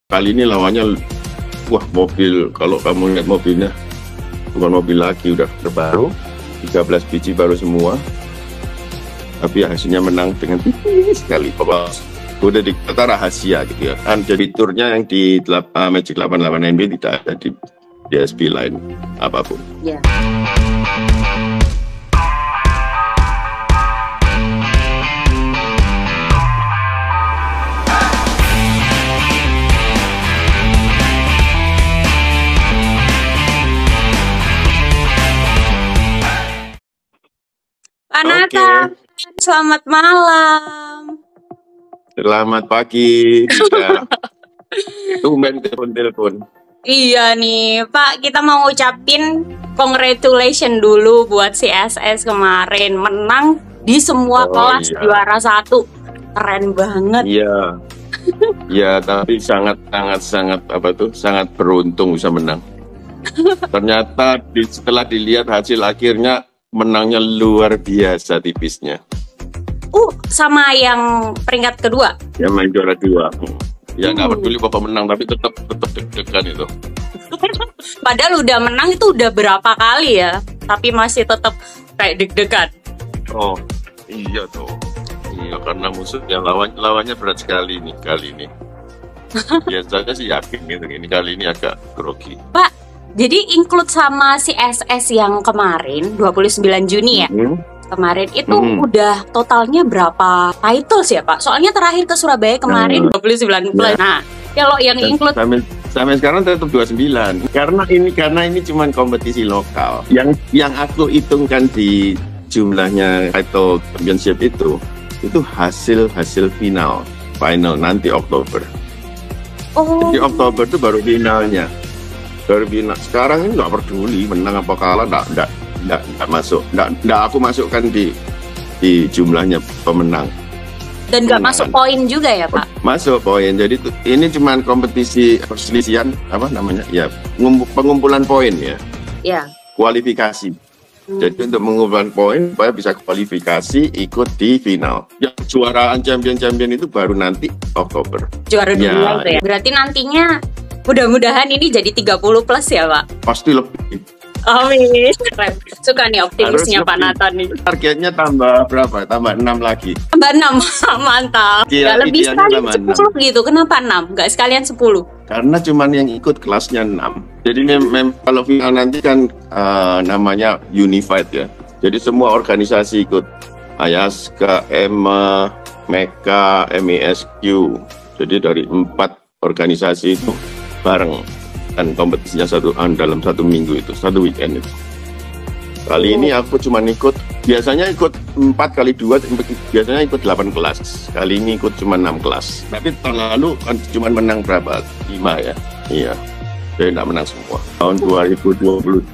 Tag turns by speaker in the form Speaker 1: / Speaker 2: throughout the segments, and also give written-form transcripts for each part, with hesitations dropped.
Speaker 1: Kali ini lawannya, wah mobil, kalau kamu lihat mobilnya, bukan mobil lagi, udah terbaru, 13 biji baru semua. Tapi hasilnya menang dengan tipis sekali. Pokoknya udah dikata rahasia gitu ya. Kan jadi turnya yang di Magic 88 NB tidak ada di DSP lain apapun.
Speaker 2: Ya. Pak Nathan, selamat malam.
Speaker 1: Selamat pagi. Tumben telepon.
Speaker 2: Iya nih, Pak, kita mau ucapin congratulations dulu buat CSS kemarin. Menang di semua kelas, juara 1. Keren banget.
Speaker 1: Iya. Ya, tapi sangat beruntung bisa menang. Ternyata setelah dilihat hasil akhirnya menangnya luar biasa tipisnya.
Speaker 2: Sama yang peringkat kedua?
Speaker 1: Yang main juara 2. Ya nggak peduli bapak menang, tapi tetap deg-degan itu.
Speaker 2: Padahal udah menang itu udah berapa kali ya, tapi masih tetap kayak deg-degan.
Speaker 1: Oh iya tuh. Iya, karena musuhnya lawannya berat sekali nih kali ini. Biasanya sih yakin gitu, ini kali ini agak grogi.
Speaker 2: Pak, jadi include sama si SS yang kemarin 29 Juni ya? Kemarin itu udah totalnya berapa titles ya Pak? Soalnya terakhir ke Surabaya kemarin 29 plus. Nah, kalau yang include
Speaker 1: sampai sekarang tetap 29. Karena ini cuma kompetisi lokal. Yang aku hitungkan di jumlahnya title championship itu hasil final nanti Oktober. Jadi Oktober itu baru finalnya. Sekarang ini nggak peduli menang apa kalah, nggak masuk, nggak aku masukkan di jumlahnya pemenang.
Speaker 2: Dan nggak masuk poin juga ya Pak?
Speaker 1: Masuk poin. Jadi ini cuma kompetisi perselisihan ya pengumpulan poin ya.
Speaker 2: Ya.
Speaker 1: Kualifikasi. Jadi untuk mengumpulkan poin supaya bisa kualifikasi ikut di final. Ya, kejuaraan champion itu baru nanti Oktober.
Speaker 2: Juara dunia itu ya. Berarti nantinya mudah-mudahan ini jadi 30 plus ya Pak?
Speaker 1: Pasti lebih.
Speaker 2: Amin. Suka nih optimisnya Pak Nathan nih.
Speaker 1: Targetnya tambah berapa? Tambah 6 lagi.
Speaker 2: Tambah 6, mantap. Gak lebih sekalian 10 gitu. Kenapa 6? Gak sekalian 10?
Speaker 1: Karena cuman yang ikut kelasnya 6. Jadi kalau final nanti kan namanya unified ya. Jadi semua organisasi ikut. Ayaska, EMA, MEKA, MESQ. Jadi dari 4 organisasi itu bareng. Dan kompetisinya dalam 1 minggu itu, 1 weekend itu. Kali ini aku cuma biasanya ikut 4 kali 2, biasanya ikut 8 kelas. Kali ini ikut cuma 6 kelas. Tapi tahun lalu kan cuma menang berapa? 5 ya? Iya, jadi nggak menang semua. Tahun 2022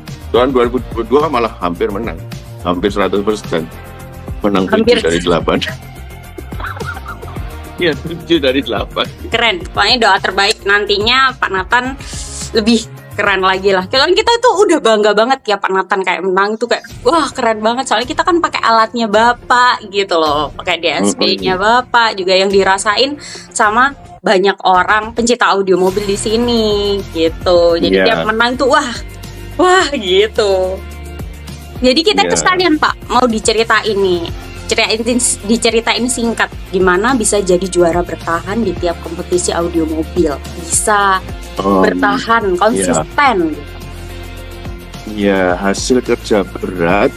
Speaker 1: malah hampir menang. Hampir 100%. Menang 7 dari 8. Iya, 7 dari 8.
Speaker 2: Keren, pokoknya doa terbaik nantinya Pak Nathan lebih keren lagi lah. Kalau kita tuh udah bangga banget ya Pak Nathan kayak menang itu kayak wah keren banget. Soalnya kita kan pakai alatnya Bapak gitu loh, pakai DSP-nya Bapak juga yang dirasain sama banyak orang pencinta audio mobil di sini gitu. Jadi tiap menang tuh wah gitu. Jadi kita tuh sekalian Pak mau diceritain singkat gimana bisa jadi juara bertahan di tiap kompetisi audio mobil, bisa bertahan konsisten.
Speaker 1: Ya, hasil kerja berat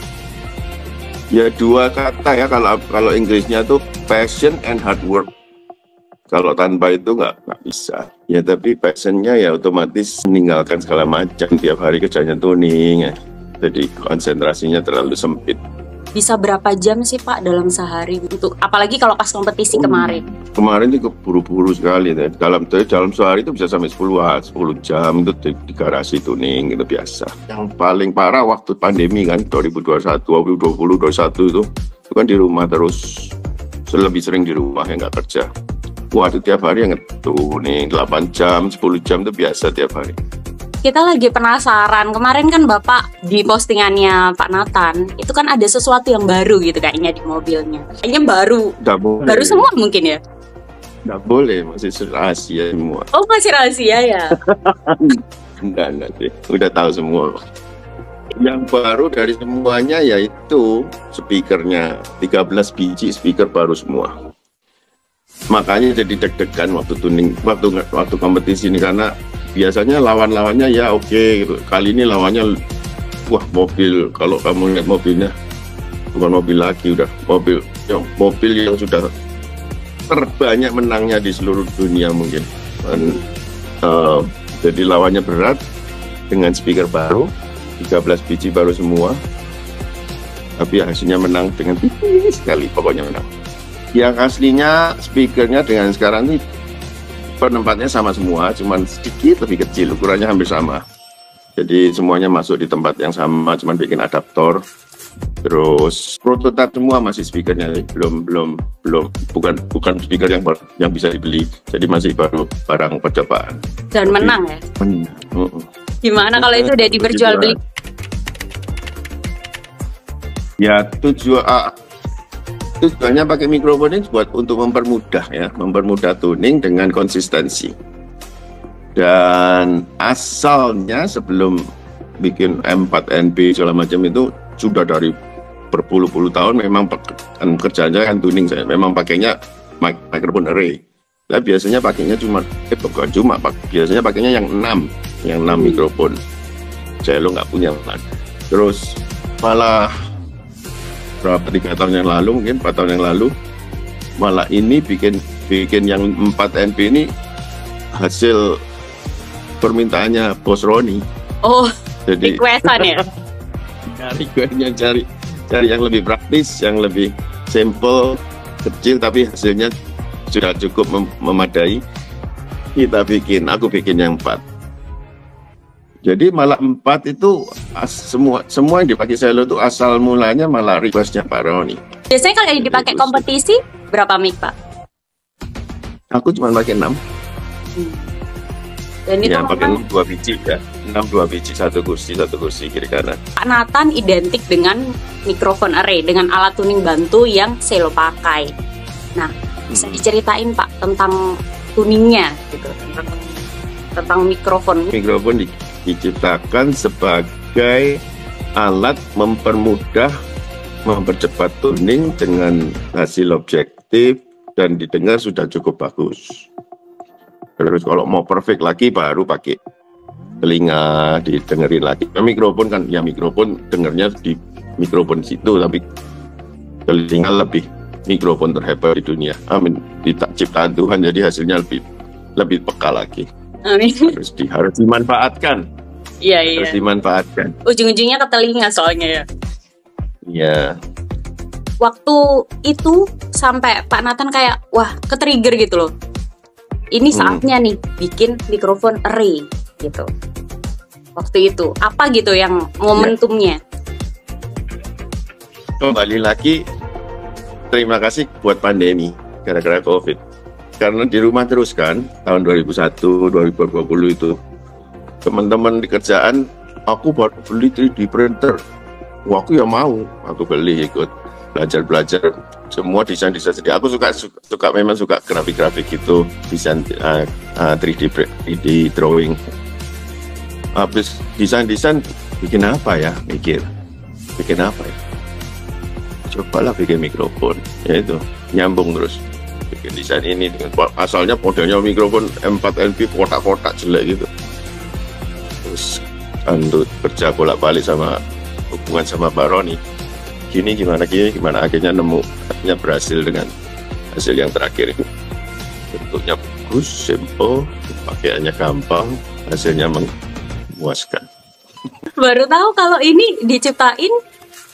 Speaker 1: ya 2 kata ya, kalau Inggrisnya tuh passion and hard work. Kalau tanpa itu nggak bisa ya, tapi passionnya ya otomatis meninggalkan segala macam, tiap hari kerjanya tuning ya. Jadi konsentrasinya terlalu sempit.
Speaker 2: Bisa berapa jam sih Pak dalam sehari untuk apalagi kalau pas kompetisi kemarin? Kemarin
Speaker 1: itu buru-buru sekali deh. Dalam sehari itu bisa sampai 10 jam itu di garasi tuning itu biasa. Yang paling parah waktu pandemi kan 2021 itu kan di rumah terus, lebih sering di rumah ya nggak kerja. Wah, itu tiap hari yang tuning 8 jam, 10 jam itu biasa tiap hari.
Speaker 2: Kita lagi penasaran, kemarin kan Bapak di postingannya Pak Nathan itu kan ada sesuatu yang baru gitu kayaknya di mobilnya. Kayaknya baru semua mungkin ya?
Speaker 1: Nggak boleh, masih rahasia semua.
Speaker 2: Oh, masih rahasia ya?
Speaker 1: Enggak sih, udah tahu semua. Yang baru dari semuanya yaitu speakernya, 13 biji speaker baru semua. Makanya jadi deg-degan waktu tuning, waktu kompetisi ini, karena biasanya lawan-lawannya ya oke gitu. Kali ini lawannya wah mobil, kalau kamu lihat mobilnya bukan mobil lagi, udah mobil yang sudah terbanyak menangnya di seluruh dunia mungkin. Dan, jadi lawannya berat dengan speaker baru, 13 biji baru semua, tapi hasilnya menang dengan tipis sekali, pokoknya menang. Yang aslinya speakernya dengan sekarang ini penempatnya sama semua, cuman sedikit lebih kecil, ukurannya hampir sama. Jadi semuanya masuk di tempat yang sama, cuman bikin adaptor. Terus prototipe semua masih speakernya bukan speaker yang bisa dibeli, jadi masih baru barang percobaan.
Speaker 2: Dan menang ya?
Speaker 1: Menang.
Speaker 2: Gimana kalau itu udah diperjualbelikan?
Speaker 1: Ya tujuannya pakai mikrofon ini untuk mempermudah tuning dengan konsistensi. Dan asalnya sebelum bikin M4NB segala macam itu sudah dari berpuluh-puluh tahun memang kerjanya kan tuning, saya memang pakainya mikrofon array. Nah, biasanya pakainya biasanya pakainya yang 6 mikrofon. Cello nggak punya. Terus malah berapa 3 tahun yang lalu, mungkin 4 tahun yang lalu, malah ini bikin yang 4NB ini hasil permintaannya Bos Roni.
Speaker 2: Oh,
Speaker 1: jadi
Speaker 2: requestan ya?
Speaker 1: cari yang lebih praktis, yang lebih simple, kecil tapi hasilnya sudah cukup memadai. Aku bikin yang 4. Jadi malah 4 itu semua yang dipakai cello itu asal mulanya malah requestnya Pak Roni.
Speaker 2: Biasanya kalau yang dipakai kompetisi berapa mic, Pak?
Speaker 1: Aku cuma pakai 6.
Speaker 2: Dan itu
Speaker 1: ya, pakai 2 biji ya. 2 biji, satu kursi kiri kanan.
Speaker 2: Pak Nathan identik dengan mikrofon array, dengan alat tuning bantu yang Cello pakai. Nah, bisa diceritain Pak tentang tuningnya gitu, tentang mikrofon.
Speaker 1: Mikrofon diciptakan sebagai alat mempercepat tuning dengan hasil objektif dan didengar sudah cukup bagus. Terus kalau mau perfect lagi baru pakai telinga didengerin lagi. Mikrofon kan ya, mikrofon dengernya di mikrofon situ, tapi telinga lebih mikrofon terhebat di dunia. Amin. Ciptaan Tuhan, jadi hasilnya lebih peka lagi.
Speaker 2: Amin.
Speaker 1: Harus dimanfaatkan.
Speaker 2: Iya.
Speaker 1: Harus dimanfaatkan.
Speaker 2: Ujung-ujungnya ke telinga soalnya ya.
Speaker 1: Iya.
Speaker 2: Waktu itu sampai Pak Nathan kayak wah ke-trigger gitu loh. Ini saatnya nih bikin mikrofon array gitu. Waktu itu apa gitu yang momentumnya?
Speaker 1: Kembali lagi, terima kasih buat pandemi gara-gara COVID. Karena di rumah terus kan, tahun 2001, 2020 itu teman-teman di kerjaan, aku baru beli 3D printer. Wah, aku ya mau, aku beli, ikut belajar semua desain sendiri. Aku memang suka grafik gitu, desain 3D drawing. Habis desain bikin apa ya, bikin apa ya, cobalah bikin mikrofon, ya itu nyambung terus bikin desain ini dengan asalnya modelnya mikrofon M4NB kotak-kotak jelek gitu. Terus kerja bolak-balik sama hubungan sama Pak Roni, gimana akhirnya berhasil dengan hasil yang terakhir itu. Bentuknya bagus, simple, pakaiannya gampang, hasilnya memuaskan.
Speaker 2: Baru tahu kalau ini diciptain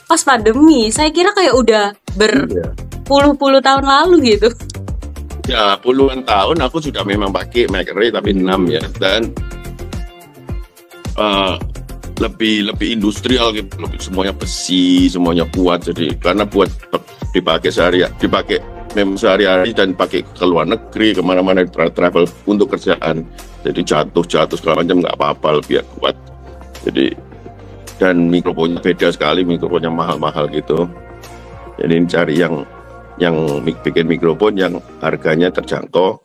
Speaker 2: pas pandemi. Saya kira kayak udah berpuluh-puluh tahun lalu gitu.
Speaker 1: Ya, puluhan tahun aku sudah memang pakai mic array tapi 6 ya, dan lebih industrial gitu, semuanya besi, semuanya kuat. Jadi karena buat dipakai sehari-hari dan pakai ke luar negeri, kemana-mana travel untuk kerjaan. Jadi jatuh segala macam nggak apa-apa, lebih kuat. Jadi dan mikrofonnya beda sekali, mikrofonnya mahal-mahal gitu. Jadi cari yang bikin mikrofon yang harganya terjangkau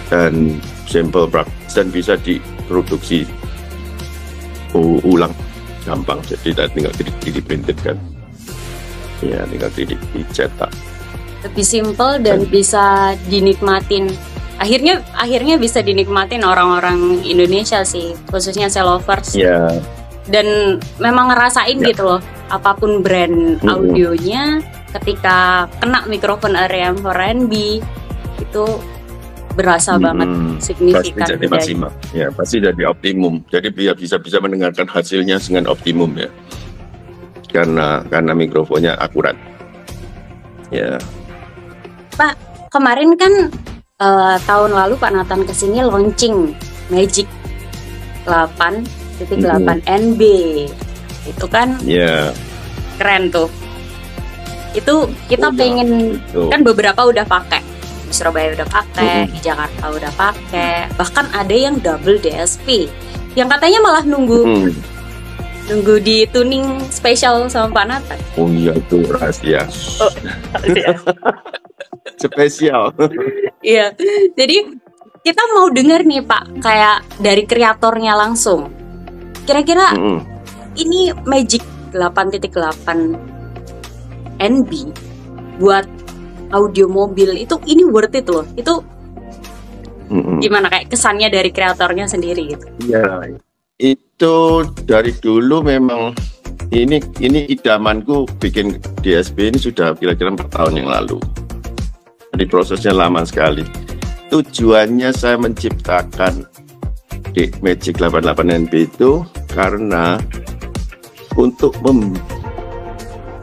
Speaker 1: dan sampel praktis dan bisa diproduksi ulang gampang. Jadi tinggal 3D printed kan, ya tinggal 3D dicetak.
Speaker 2: Lebih simple dan bisa dinikmatin. Akhirnya bisa dinikmatin orang-orang Indonesia sih, khususnya Cellovers.
Speaker 1: Ya.
Speaker 2: Dan memang ngerasain gitu loh, apapun brand audionya, ketika kena mikrofon RM4NB itu berasa banget signifikan.
Speaker 1: Pasti jadi maksimal, ya pasti jadi optimum. Jadi biar bisa mendengarkan hasilnya dengan optimum ya, karena mikrofonnya akurat. Ya.
Speaker 2: Pak, kemarin kan tahun lalu Pak Nathan kesini launching Magic 8.8 NB. Itu kan keren tuh. Itu kita pengen kan beberapa udah pakai. Di Surabaya udah pakai, di Jakarta udah pakai. Bahkan ada yang double DSP. Yang katanya malah nunggu di tuning spesial sama Pak Nathan.
Speaker 1: Oh iya, itu rahasia.
Speaker 2: Oh, rahasia.
Speaker 1: Spesial.
Speaker 2: Iya. Jadi kita mau denger nih Pak, kayak dari kreatornya langsung. Kira-kira ini Magic 8.8 NB buat audio mobil itu ini worth it loh. Itu gimana kayak kesannya dari kreatornya sendiri gitu?
Speaker 1: Iya. Itu dari dulu memang ini idamanku bikin DSP ini sudah kira-kira 4 tahun yang lalu. Jadi prosesnya lama sekali. Tujuannya saya menciptakan di Magic 88 NB itu karena untuk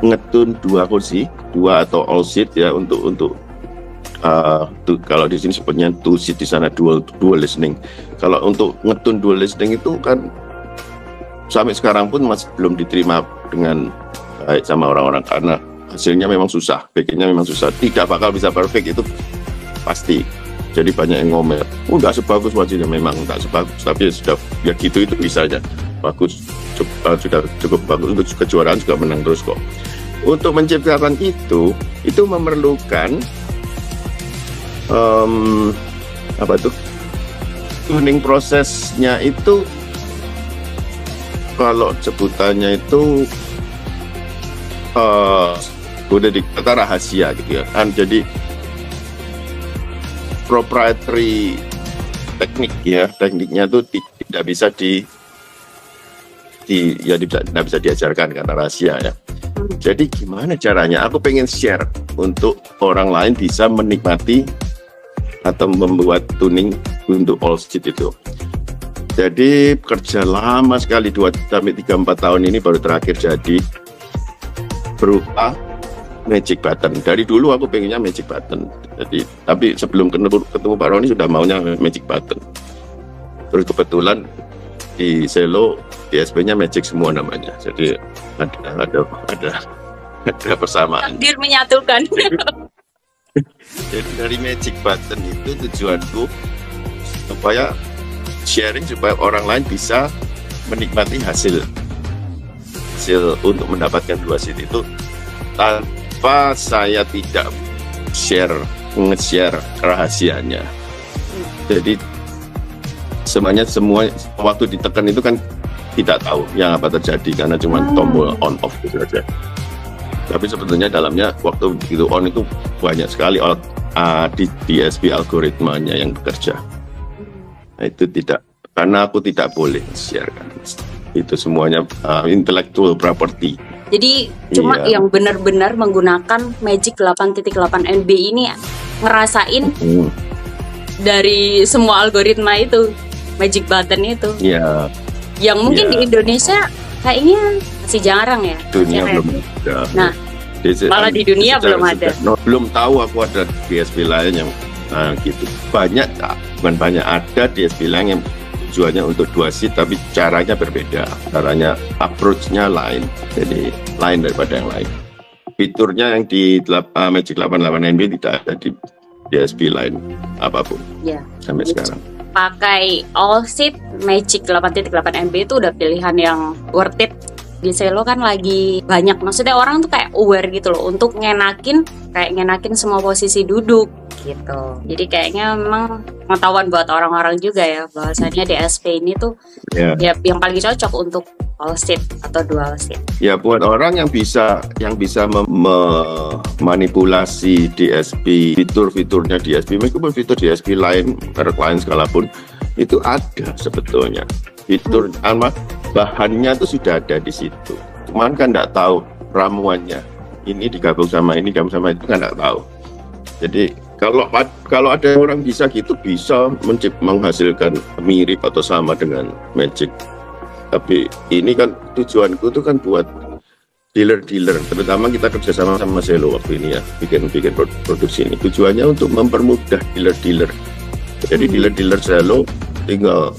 Speaker 1: ngetun 2 kursi, 2 atau all seat ya, untuk kalau di sini sebutnya 2 seat, di sana dual listening. Kalau untuk ngetun dual listening itu kan sampai sekarang pun masih belum diterima dengan baik sama orang-orang karena hasilnya memang susah, bikinnya memang susah, tidak bakal bisa perfect itu pasti. Jadi banyak yang ngomel, nggak sebagus wajibnya, memang nggak sebagus, tapi sudah ya gitu, itu bisa aja bagus, sudah cukup bagus untuk kejuaraan juga menang terus kok. Untuk menciptakan itu memerlukan tuning prosesnya itu, kalau sebutannya itu udah dikata rahasia gitu ya kan. Jadi proprietary tekniknya tuh tidak bisa tidak bisa diajarkan karena rahasia ya. Jadi gimana caranya? Aku pengen share untuk orang lain bisa menikmati atau membuat tuning untuk all seat itu. Jadi kerja lama sekali 2-3-4 tahun ini baru terakhir jadi berupa Magic Button. Dari dulu aku pengennya Magic Button. Jadi tapi sebelum ketemu Pak Roni sudah maunya Magic Button. Terus kebetulan di Cello DSP-nya Magic semua namanya. Jadi ada persamaan.
Speaker 2: Takdir menyatukan.
Speaker 1: Jadi dari Magic Button itu tujuanku supaya sharing, supaya orang lain bisa menikmati hasil untuk mendapatkan 2 seat itu tanpa saya tidak nge-share rahasianya. Jadi semua waktu ditekan itu kan tidak tahu yang apa terjadi karena cuma tombol on off gitu saja. Tapi sebetulnya dalamnya waktu begitu on itu banyak sekali di DSP algoritmanya yang bekerja. Nah, itu tidak, karena aku tidak boleh share kan. Itu semuanya intellectual property.
Speaker 2: Jadi cuma yang benar-benar menggunakan Magic 8.8 NB ini ngerasain dari semua algoritma itu, Magic Button itu.
Speaker 1: Iya.
Speaker 2: Yang mungkin di Indonesia kayaknya masih jarang ya.
Speaker 1: Dunia belum ada.
Speaker 2: Nah, malah di dunia belum ada.
Speaker 1: Belum tahu aku ada DSP lain yang gitu. Bukan banyak, ada DSP lain yang tujuannya untuk 2 seat tapi caranya berbeda, caranya approach-nya lain, jadi lain daripada yang lain. Fiturnya yang di Magic 88 NB tidak ada di DSP lain apapun sampai sekarang.
Speaker 2: Pakai all seat Magic 8.8 NB itu udah pilihan yang worth it. Di Cello kan lagi banyak, maksudnya orang tuh kayak aware gitu loh untuk ngenakin semua posisi duduk, gitu. Jadi kayaknya memang pengetahuan buat orang-orang juga ya bahwasannya DSP ini tuh
Speaker 1: Ya.
Speaker 2: ya yang paling cocok untuk all seat atau dual seat.
Speaker 1: Ya, buat orang yang bisa memanipulasi DSP, fitur-fiturnya DSP, meskipun fitur DSP lain, merek lain sekalipun, itu ada sebetulnya. Fitur bahannya itu sudah ada di situ. Cuman kan nggak tahu ramuannya. Ini digabung sama ini, digabung sama itu kan nggak tahu. Jadi kalau ada orang bisa gitu, bisa menghasilkan mirip atau sama dengan Magic. Tapi ini kan tujuanku itu kan buat dealer-dealer, terutama kita kerjasama sama Zelo waktu ini ya, bikin produksi ini. Tujuannya untuk mempermudah dealer-dealer. Jadi dealer-dealer Zelo tinggal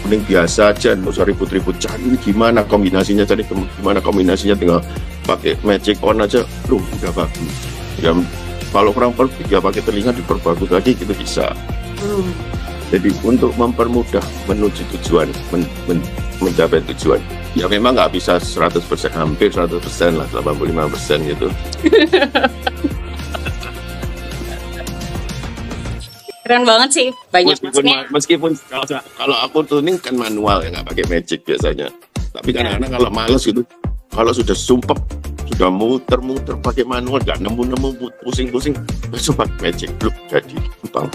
Speaker 1: mending biasa aja, nggak usah ribut-ribut cari gimana kombinasinya, tinggal pakai Magic On aja, udah bagus. Ya, kalau kurang ya pakai telinga diperbagus lagi gitu bisa. Jadi untuk mempermudah menuju tujuan, mencapai tujuan. Ya memang nggak bisa 100%, hampir 100% lah, 85% gitu.
Speaker 2: Keren banget sih, banyak
Speaker 1: meskipun kalau aku tuning kan manual ya, nggak pakai Magic biasanya. Tapi kadang-kadang kalau males gitu, kalau sudah sumpah, sudah muter-muter pakai manual, nggak nemu-nemu, pusing-pusing, coba Magic belum jadi gampang.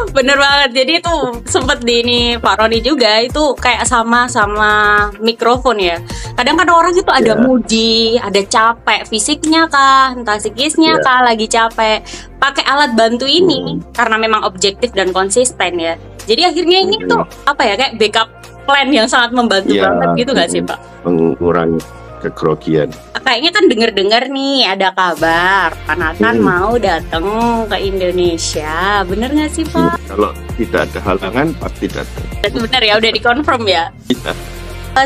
Speaker 2: Bener banget. Jadi itu sempet di ini Pak Roni juga itu kayak sama mikrofon ya. Kadang kan orang itu ada moody, ada capek fisiknya kah, entah psikisnya kah, lagi capek. Pakai alat bantu ini karena memang objektif dan konsisten ya. Jadi akhirnya ini tuh apa ya, kayak backup plan yang sangat membantu banget gitu nggak sih Pak?
Speaker 1: Mengurangi kegrogian.
Speaker 2: Kayaknya kan dengar nih ada kabar Pak Nathan mau datang ke Indonesia, bener nggak sih Pak?
Speaker 1: Kalau tidak ada halangan pasti datang.
Speaker 2: Bener ya, udah dikonfirm ya.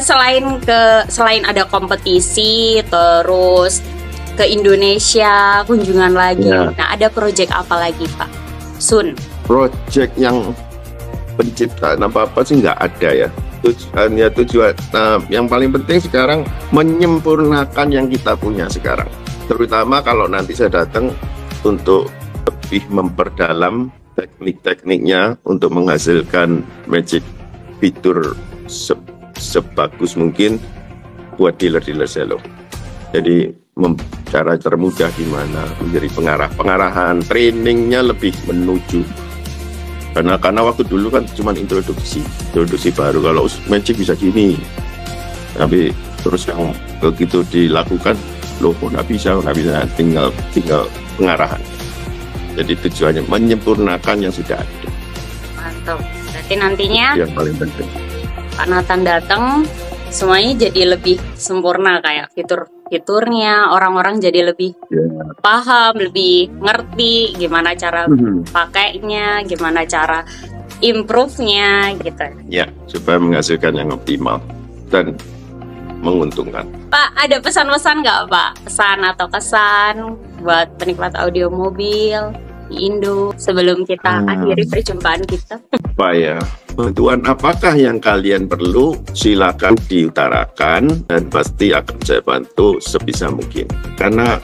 Speaker 2: Selain ada kompetisi, terus ke Indonesia kunjungan lagi. Nah, ada proyek apa lagi Pak? Sun.
Speaker 1: Proyek yang penciptaan apa sih nggak ada ya. Tujuan yang paling penting sekarang menyempurnakan yang kita punya sekarang, terutama kalau nanti saya datang untuk lebih memperdalam teknik-tekniknya untuk menghasilkan Magic fitur sebagus mungkin buat dealer-dealer Zelo. Jadi cara termudah gimana, menjadi pengarahan trainingnya lebih menuju. Karena waktu dulu kan cuma introduksi baru, kalau Magic bisa gini, tapi terus yang begitu dilakukan loh kok nggak bisa, tinggal pengarahan. Jadi tujuannya menyempurnakan yang sudah ada.
Speaker 2: Mantap. Berarti nantinya
Speaker 1: yang paling penting
Speaker 2: Pak Nathan datang semuanya jadi lebih sempurna, kayak fiturnya orang-orang jadi lebih paham, lebih ngerti gimana cara pakainya, gimana cara improve-nya gitu.
Speaker 1: Ya, supaya menghasilkan yang optimal dan menguntungkan.
Speaker 2: Pak, ada pesan-pesan nggak Pak? Pesan atau kesan buat penikmat audio mobil di Indo sebelum kita akhiri perjumpaan kita?
Speaker 1: Apa ya? Bantuan apakah yang kalian perlu, silakan diutarakan dan pasti akan saya bantu sebisa mungkin. Karena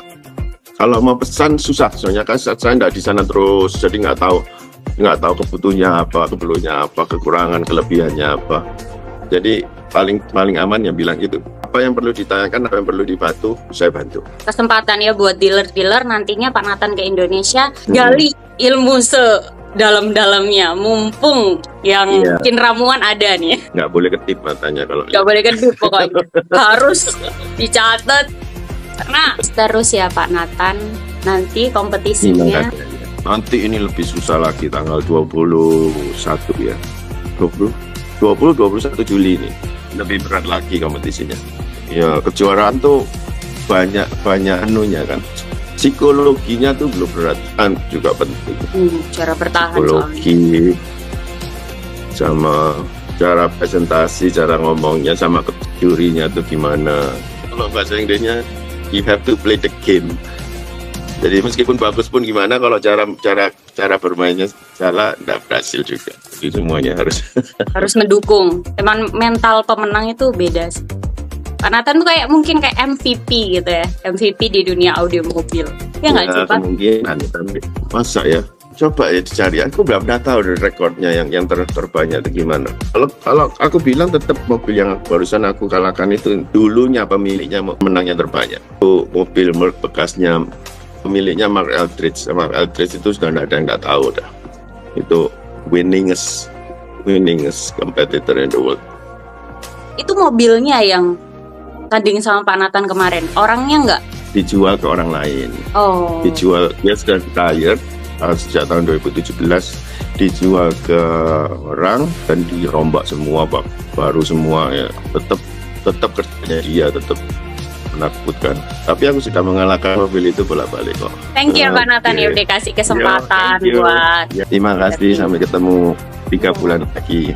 Speaker 1: kalau mau pesan susah, soalnya kan saya nggak di sana terus, jadi nggak tahu kebutuhannya apa, kekurangan, kelebihannya apa. Jadi paling aman ya bilang itu. Apa yang perlu ditanyakan, apa yang perlu dibantu, saya bantu.
Speaker 2: Kesempatan ya buat dealer-dealer nantinya Pak Nathan ke Indonesia, gali ilmu dalam-dalamnya, mumpung yang bikin ramuan ada nih.
Speaker 1: Nggak boleh ketip matanya kalau.
Speaker 2: Nggak boleh ketip pokoknya. Harus dicatat. Karena terus ya Pak Nathan, nanti kompetisinya.
Speaker 1: Nanti ini lebih susah lagi tanggal 21 ya. 21 Juli ini. Lebih berat lagi kompetisinya. Ya kejuaraan tuh banyak anunya kan. Psikologinya tuh belum berat, kan juga penting.
Speaker 2: Cara bertahan
Speaker 1: psikologi sama cara presentasi, cara ngomongnya, sama jurinya tuh gimana. Kalau bahasa Inggrisnya you have to play the game. Jadi meskipun bagus pun gimana, kalau cara bermainnya salah, nggak berhasil juga. Jadi semuanya harus
Speaker 2: mendukung. Emang mental pemenang itu beda sih. Pak Nathan tuh mungkin kayak MVP gitu ya, MVP di dunia audio mobil. Ya nggak sih Pak?
Speaker 1: Kemungkinan, tapi masa ya coba ya dicari. Aku nggak pernah tahu rekornya yang terbanyak itu gimana. Kalau aku bilang tetap mobil yang barusan aku kalahkan itu dulunya pemiliknya menangnya terbanyak. Itu mobil Merc bekasnya pemiliknya Mark Eldridge. Mark Eldridge itu sudah nggak ada yang nggak tahu dah. Itu winningest competitor in the world.
Speaker 2: Itu mobilnya yang tanding sama Pak Nathan kemarin, orangnya nggak?
Speaker 1: Dijual ke orang lain.
Speaker 2: Oh.
Speaker 1: Dijual, dia sudah retired sejak tahun 2017, dijual ke orang dan dirombak semua, baru semua ya. Tetap kerjanya dia tetap menakutkan. Tapi aku sudah mengalahkan mobil itu bolak-balik kok.
Speaker 2: Thank you Pak Nathan ya udah kasih kesempatan buat.
Speaker 1: Terima kasih, sampai ketemu 3 bulan lagi.